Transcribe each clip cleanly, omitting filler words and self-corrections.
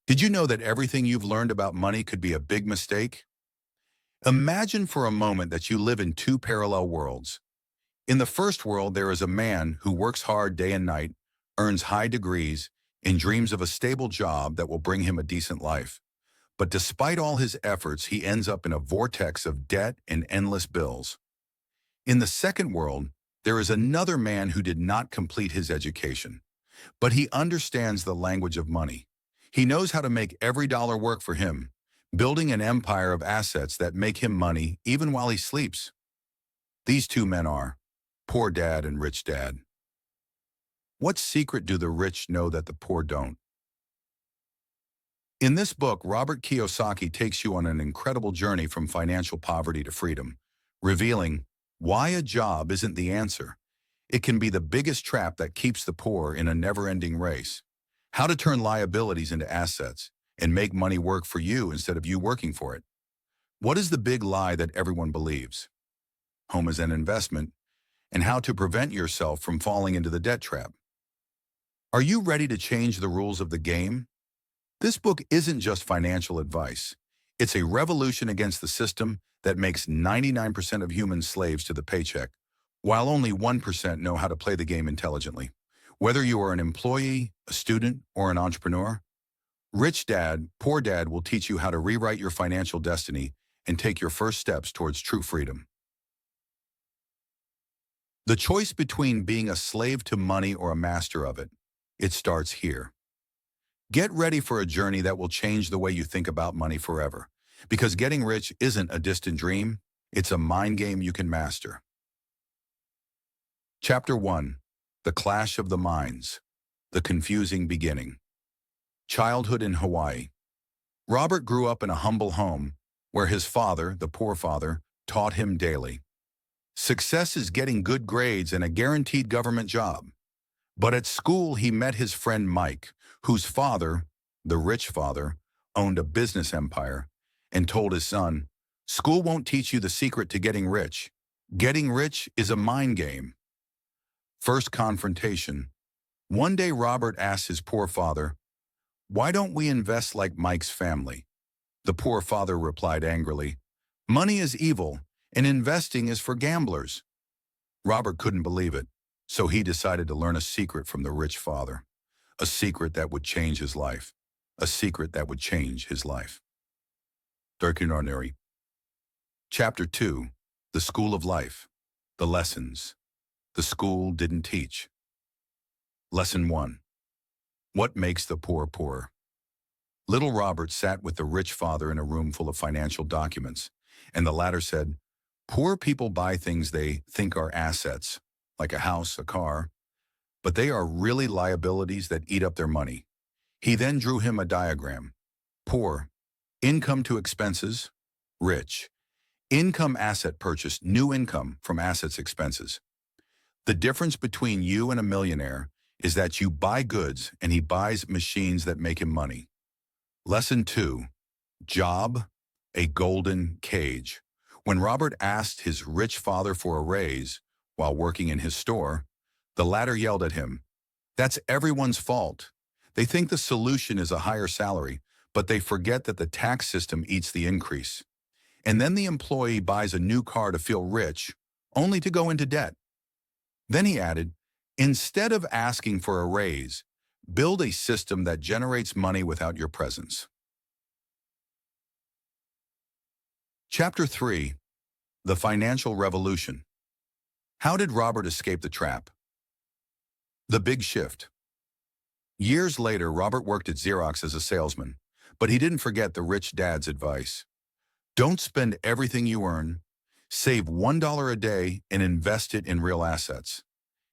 Did you know that everything you've learned about money could be a big mistake? Imagine for a moment that you live in two parallel worlds. In the first world, there is a man who works hard day and night, earns high degrees, and dreams of a stable job that will bring him a decent life. But despite all his efforts, he ends up in a vortex of debt and endless bills. In the second world, there is another man who did not complete his education, but he understands the language of money. He knows how to make every dollar work for him, building an empire of assets that make him money even while he sleeps. These two men are poor dad and rich dad. What secret do the rich know that the poor don't? In this book, Robert Kiyosaki takes you on an incredible journey from financial poverty to freedom, revealing why a job isn't the answer. It can be the biggest trap that keeps the poor in a never-ending race. How to turn liabilities into assets and make money work for you instead of you working for it. What is the big lie that everyone believes? Home is an investment, and how to prevent yourself from falling into the debt trap. Are you ready to change the rules of the game? This book isn't just financial advice. It's a revolution against the system that makes 99% of humans slaves to the paycheck, while only 1% know how to play the game intelligently. Whether you are an employee, a student, or an entrepreneur, Rich Dad, Poor Dad will teach you how to rewrite your financial destiny and take your first steps towards true freedom. The choice between being a slave to money or a master of it, it starts here. Get ready for a journey that will change the way you think about money forever, because getting rich isn't a distant dream, it's a mind game you can master. Chapter 1. The Clash of the Minds. The Confusing Beginning. Childhood in Hawaii. Robert grew up in a humble home where his father, the poor father, taught him daily. Success is getting good grades and a guaranteed government job. But at school, he met his friend Mike, whose father, the rich father, owned a business empire, and told his son, "School won't teach you the secret to getting rich. Getting rich is a mind game." First confrontation. One day Robert asked his poor father, "Why don't we invest like Mike's family?" The poor father replied angrily, "Money is evil, and investing is for gamblers." Robert couldn't believe it, so he decided to learn a secret from the rich father, a secret that would change his life, a secret that would change his life. Ordinary. Chapter 2. The School of Life. The Lessons the school didn't teach. Lesson 1. What makes the poor poorer? Little Robert sat with the rich father in a room full of financial documents, and the latter said, "Poor people buy things they think are assets, like a house, a car, but they are really liabilities that eat up their money." He then drew him a diagram. Poor, income to expenses; rich, income asset purchase, new income from assets expenses. The difference between you and a millionaire is that you buy goods and he buys machines that make him money. Lesson 2. Job, a golden cage. When Robert asked his rich father for a raise while working in his store, the latter yelled at him, "That's everyone's fault. They think the solution is a higher salary, but they forget that the tax system eats the increase." And then the employee buys a new car to feel rich, only to go into debt. Then he added, "Instead of asking for a raise, build a system that generates money without your presence." Chapter 3. The Financial Revolution. How did Robert escape the trap? The Big Shift. Years later, Robert worked at Xerox as a salesman, but he didn't forget the rich dad's advice. Don't spend everything you earn. Save $1 a day and invest it in real assets.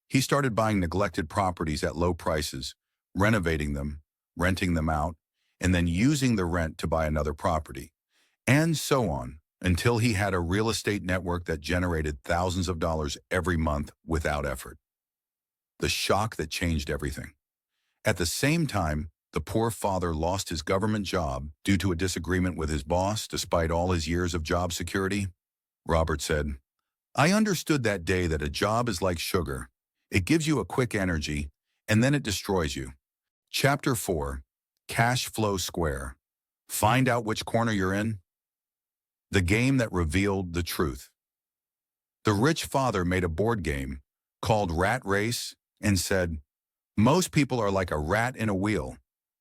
He started buying neglected properties at low prices, renovating them, renting them out, and then using the rent to buy another property, and so on, until he had a real estate network that generated thousands of dollars every month without effort. The shock that changed everything. At the same time, the poor father lost his government job due to a disagreement with his boss despite all his years of job security. Robert said, "I understood that day that a job is like sugar. It gives you a quick energy, and then it destroys you." Chapter 4. Cash Flow Square. Find out which corner you're in. The game that revealed the truth. The rich father made a board game called Rat Race and said, most people are like a rat in a wheel.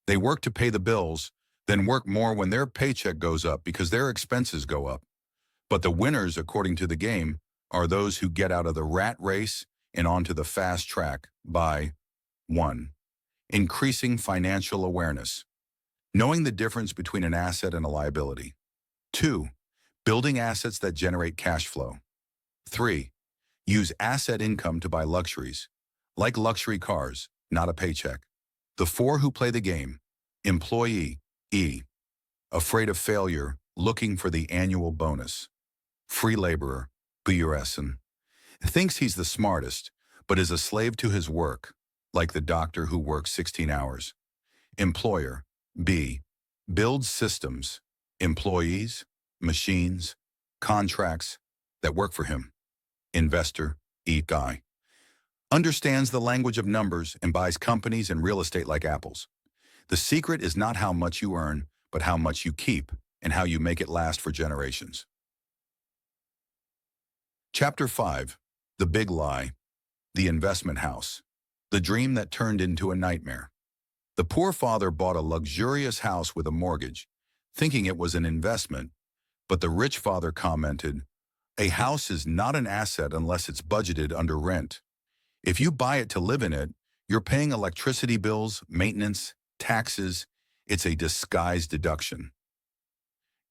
They work to pay the bills, then work more when their paycheck goes up because their expenses go up. But the winners, according to the game, are those who get out of the rat race and onto the fast track by 1. Increasing financial awareness. Knowing the difference between an asset and a liability. 2. Building assets that generate cash flow. 3. Use asset income to buy luxuries, like luxury cars, not a paycheck. The 4 who play the game. Employee, E. Afraid of failure, looking for the annual bonus. Free laborer, BURSN. Thinks he's the smartest, but is a slave to his work, like the doctor who works 16 hours. Employer, B. Builds systems, employees, machines, contracts that work for him. Investor, E. Guy. Understands the language of numbers and buys companies and real estate like apples. The secret is not how much you earn, but how much you keep and how you make it last for generations. Chapter 5. The Big Lie. The Investment House. The dream that turned into a nightmare. The poor father bought a luxurious house with a mortgage, thinking it was an investment, but the rich father commented, "A house is not an asset unless it's budgeted under rent. If you buy it to live in it, you're paying electricity bills, maintenance, taxes. It's a disguised deduction."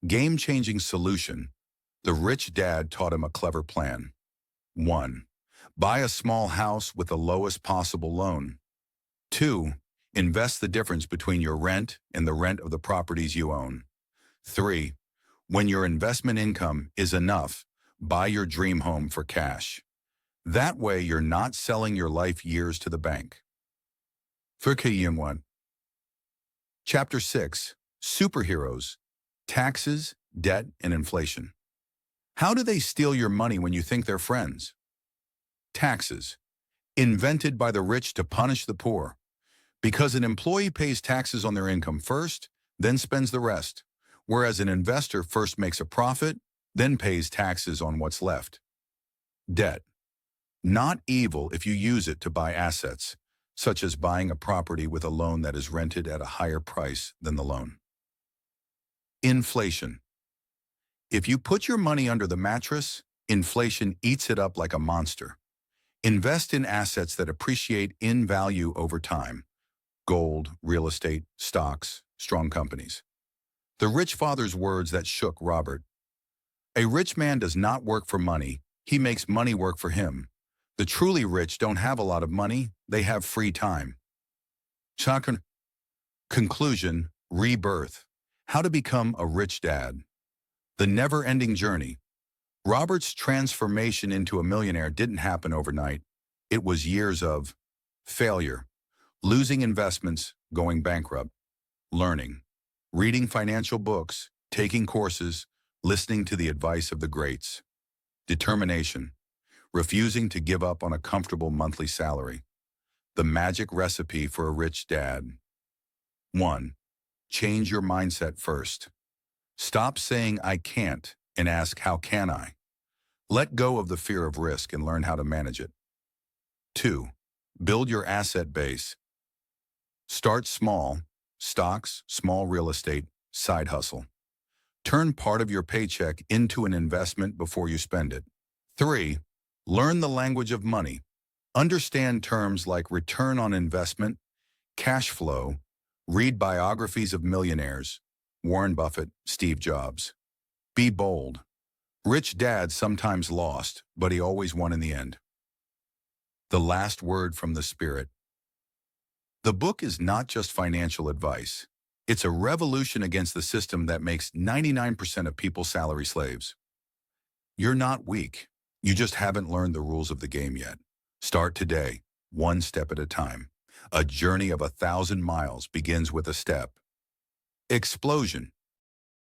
Game-changing solution. The rich dad taught him a clever plan. 1. Buy a small house with the lowest possible loan. 2. Invest the difference between your rent and the rent of the properties you own. 3. When your investment income is enough, buy your dream home for cash. That way you're not selling your life years to the bank. 1. Chapter 6. Superheroes. Taxes, debt, and inflation. How do they steal your money when you think they're friends? Taxes. Invented by the rich to punish the poor. Because an employee pays taxes on their income first, then spends the rest, whereas an investor first makes a profit, then pays taxes on what's left. Debt. Not evil if you use it to buy assets, such as buying a property with a loan that is rented at a higher price than the loan. Inflation. If you put your money under the mattress, inflation eats it up like a monster. Invest in assets that appreciate in value over time. Gold, real estate, stocks, strong companies. The rich father's words that shook Robert. A rich man does not work for money, he makes money work for him. The truly rich don't have a lot of money, they have free time. Conclusion, rebirth. How to become a rich dad. The never-ending journey. Robert's transformation into a millionaire didn't happen overnight. It was years of failure, losing investments, going bankrupt, learning, reading financial books, taking courses, listening to the advice of the greats, determination, refusing to give up on a comfortable monthly salary. The magic recipe for a rich dad. 1. Change your mindset first. Stop saying I can't and ask how can I? Let go of the fear of risk and learn how to manage it. 2. Build your asset base. Start small, stocks, small real estate, side hustle. Turn part of your paycheck into an investment before you spend it. 3. Learn the language of money. Understand terms like return on investment, cash flow. Read biographies of millionaires, Warren Buffett, Steve Jobs. Be bold. Rich dad sometimes lost, but he always won in the end. The last word from the Spirit. The book is not just financial advice. It's a revolution against the system that makes 99% of people salary slaves. You're not weak. You just haven't learned the rules of the game yet. Start today, one step at a time. A journey of 1,000 miles begins with a step. Explosion.